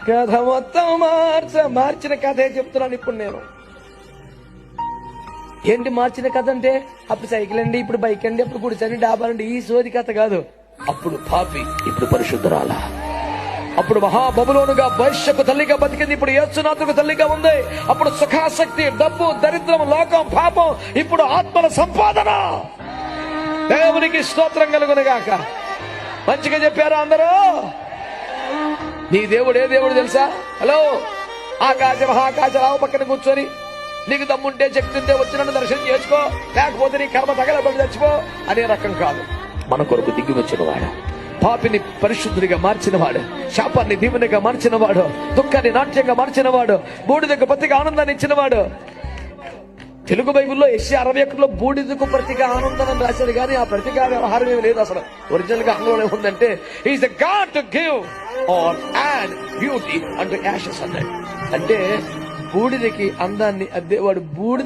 కథ మొత్తం మార్చిన కథే చెప్తున్నాను ఇప్పుడు నేను. ఏంటి మార్చిన కథ అంటే, అప్పుడు సైకిల్ అండి, ఇప్పుడు బైక్ అండి, అప్పుడు గుడిసండి, డాబాలండి, ఈ సోది కథ కాదు. అప్పుడు పాపి, ఇప్పుడు పరిశుద్ధరాల. అప్పుడు మహాబబులోనుగా వైశ్యకు తల్లిగా బతికింది, ఇప్పుడు యేసునాథుకు తల్లిగా ఉంది. అప్పుడు సుఖాసక్తి, డబ్బు, దరిద్రం, లోకం, పాపం, ఇప్పుడు ఆత్మల సంపాదన. దేవునికి స్తోత్రం కలుగునుగాక. మంచిగా చెప్పారా అందరూ? నీ దేవుడు ఏ దేవుడు తెలుసా? హలో, ఆకాశ మహాకాశ రావు పక్కన కూర్చొని నీకు దమ్ముంటే శక్తి ఉంటే వచ్చి నన్ను దర్శనం చేసుకో, లేకపోతే నీ కర్మ తగలబడి చచ్చిపో అనే రకం కాదు. మన కొరకు దిగి వచ్చిన వాడు, పాపిని పరిశుద్ధుడిగా మార్చిన వాడు, శాపాన్ని దీవెనగా మార్చిన వాడు, దుఃఖాన్ని నాట్యంగా మార్చిన వాడు, బూడిదకు ప్రతిగా ఆనందాన్ని ఇచ్చిన వాడు. తెలుగు బైబిల్లో యెషయా 61లో బూడిదకు ప్రతిగా ఆనందం అని రాశారు, కానీ ఆ ప్రతిగా వ్యవహారం ఏమి లేదు అసలు. ఒరిజినల్ గా ఆంగ్లంలో ఏముందంటే, is the god to give or add beauty and ashes అన్నాడు. అంటే బూడిదకి అందాన్ని అద్దేవాడు. బూడిద